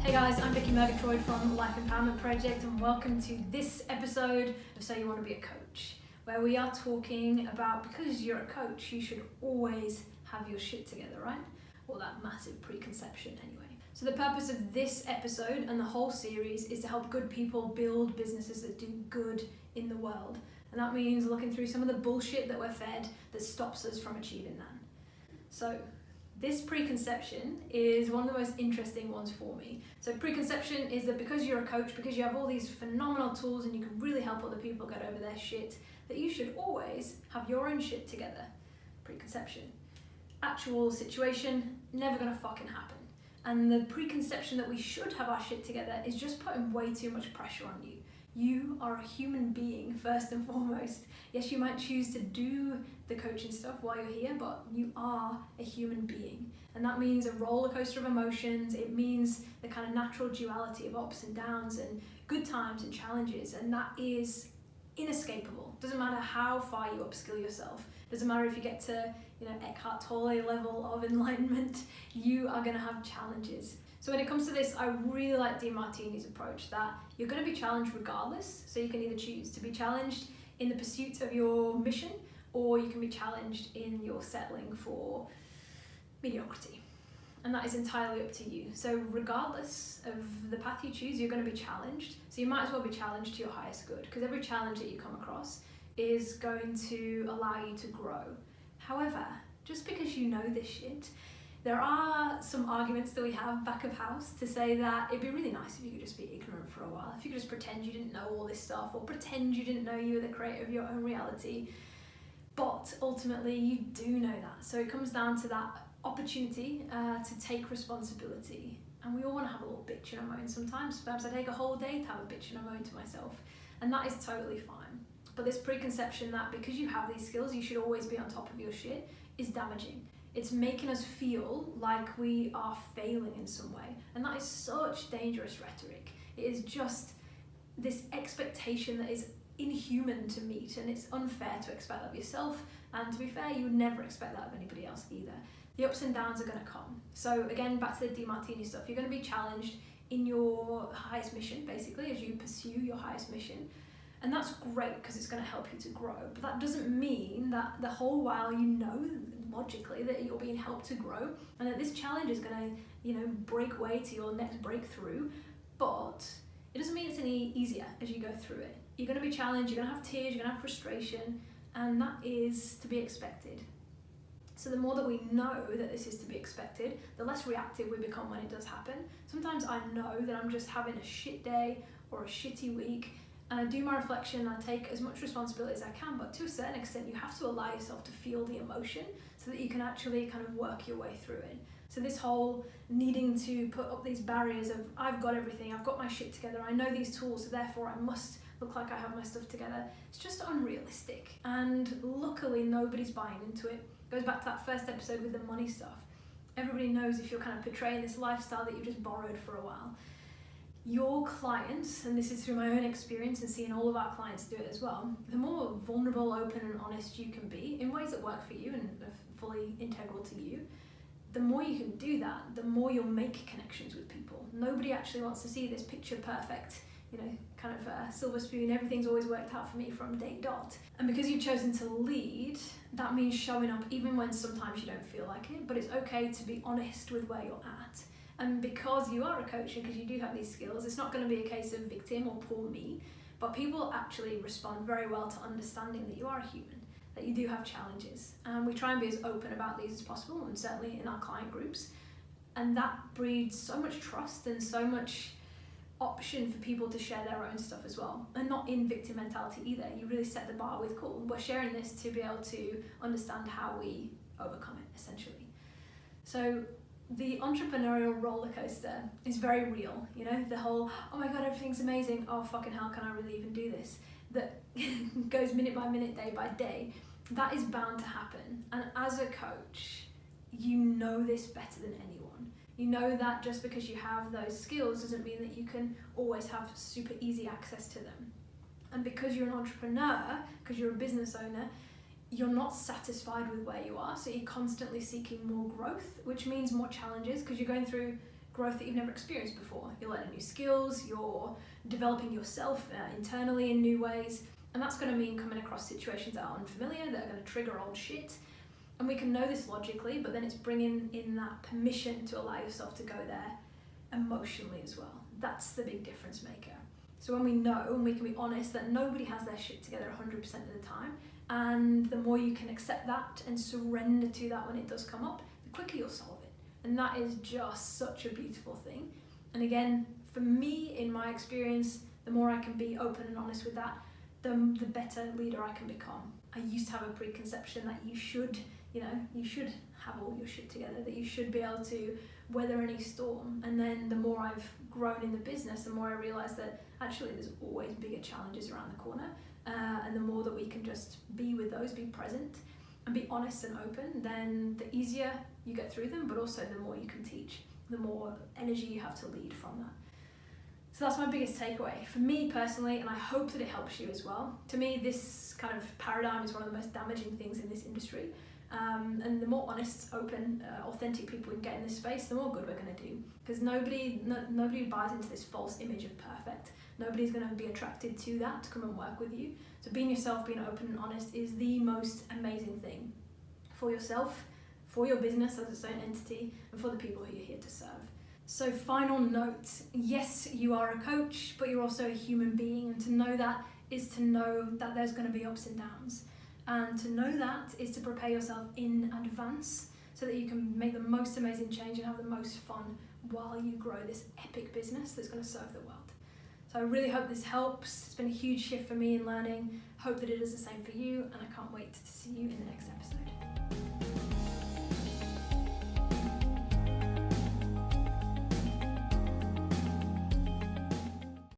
Hey guys, I'm Vicky Murgatroyd from Life Empowerment Project, and welcome to this episode of So You Want to Be a Coach, where we are talking about, because you're a coach, you should always have your shit together, right? Or that massive preconception anyway. So the purpose of this episode and the whole series is to help good people build businesses that do good in the world. And that means looking through some of the bullshit that we're fed that stops us from achieving that. So this preconception is one of the most interesting ones for me. So preconception is that because you're a coach, because you have all these phenomenal tools and you can really help other people get over their shit, that you should always have your own shit together. Preconception. Actual situation, never gonna fucking happen. And the preconception that we should have our shit together is just putting way too much pressure on you. You are a human being first and foremost. Yes, you might choose to do the coaching stuff while you're here, but you are a human being. And that means a roller coaster of emotions. It means the kind of natural duality of ups and downs and good times and challenges. And that is inescapable. Doesn't matter how far you upskill yourself. Doesn't matter if you get to, Eckhart Tolle level of enlightenment, you are gonna have challenges. So when it comes to this, I really like DeMartini's approach that you're going to be challenged regardless. So you can either choose to be challenged in the pursuit of your mission, or you can be challenged in your settling for mediocrity. And that is entirely up to you. So regardless of the path you choose, you're going to be challenged. So you might as well be challenged to your highest good, because every challenge that you come across is going to allow you to grow. However, just because you know this shit, there are some arguments that we have back of house to say that it'd be really nice if you could just be ignorant for a while, if you could just pretend you didn't know all this stuff, or pretend you didn't know you were the creator of your own reality. But ultimately you do know that. So it comes down to that opportunity to take responsibility. And we all want to have a little bitch and a moan sometimes. Perhaps I take a whole day to have a bitch and a moan to myself. And that is totally fine. But this preconception that because you have these skills, you should always be on top of your shit is damaging. It's making us feel like we are failing in some way. And that is such dangerous rhetoric. It is just this expectation that is inhuman to meet, and it's unfair to expect that of yourself. And to be fair, you would never expect that of anybody else either. The ups and downs are going to come. So again, back to the DeMartini stuff, you're going to be challenged in your highest mission, basically, as you pursue your highest mission. And that's great because it's going to help you to grow. But that doesn't mean that the whole while you know logically that you're being helped to grow, and that this challenge is going to, break way to your next breakthrough. But it doesn't mean it's any easier as you go through it. You're going to be challenged, you're going to have tears, you're going to have frustration, and that is to be expected. So the more that we know that this is to be expected, the less reactive we become when it does happen. Sometimes I know that I'm just having a shit day or a shitty week, and I do my reflection, I take as much responsibility as I can, but to a certain extent you have to allow yourself to feel the emotion so that you can actually kind of work your way through it. So this whole needing to put up these barriers of I've got everything, I've got my shit together, I know these tools, so therefore I must look like I have my stuff together, it's just unrealistic. And luckily nobody's buying into it. It goes back to that first episode with the money stuff. Everybody knows if you're kind of portraying this lifestyle that you just borrowed for a while, your clients, and this is through my own experience and seeing all of our clients do it as well, the more vulnerable, open and honest you can be in ways that work for you and are fully integral to you, the more you can do that, the more you'll make connections with people. Nobody actually wants to see this picture perfect, kind of silver spoon, everything's always worked out for me from day dot. And because you've chosen to lead, that means showing up even when sometimes you don't feel like it, but it's okay to be honest with where you're at. And because you are a coach and because you do have these skills, it's not going to be a case of victim or poor me, but people actually respond very well to understanding that you are a human, that you do have challenges. And we try and be as open about these as possible, and certainly in our client groups. And that breeds so much trust and so much option for people to share their own stuff as well. And not in victim mentality either. You really set the bar with, cool, we're sharing this to be able to understand how we overcome it, essentially. So the entrepreneurial roller coaster is very real, the whole, oh my God, everything's amazing, oh fucking hell, can I really even do this? That goes minute by minute, day by day. That is bound to happen. And as a coach, you know this better than anyone. You know that just because you have those skills doesn't mean that you can always have super easy access to them. And because you're an entrepreneur, because you're a business owner, you're not satisfied with where you are, so you're constantly seeking more growth, which means more challenges because you're going through growth that you've never experienced before. You're learning new skills, you're developing yourself internally in new ways, and that's going to mean coming across situations that are unfamiliar, that are going to trigger old shit. And we can know this logically, but then it's bringing in that permission to allow yourself to go there emotionally as well. That's the big difference maker. So when we know and we can be honest that nobody has their shit together 100% of the time, and the more you can accept that and surrender to that when it does come up, the quicker you'll solve it. And that is just such a beautiful thing. And again, for me, in my experience, the more I can be open and honest with that, the better leader I can become. I used to have a preconception that you should have all your shit together, that you should be able to weather any storm. And then the more I've grown in the business, the more I realised that actually there's always bigger challenges around the corner. And the more that we can just be with those, be present and be honest and open, then the easier you get through them, but also the more you can teach, the more energy you have to lead from that. So that's my biggest takeaway for me personally, and I hope that it helps you as well. To me, this kind of paradigm is one of the most damaging things in this industry. And the more honest, open, authentic people we can get in this space, the more good we're going to do. Because nobody buys into this false image of perfect. Nobody's going to be attracted to that to come and work with you. So being yourself, being open and honest is the most amazing thing for yourself, for your business as its own entity, and for the people who you're here to serve. So final note, yes, you are a coach, but you're also a human being, and to know that is to know that there's going to be ups and downs. And to know that is to prepare yourself in advance so that you can make the most amazing change and have the most fun while you grow this epic business that's going to serve the world. So I really hope this helps. It's been a huge shift for me in learning. Hope that it is the same for you, and I can't wait to see you in the next episode.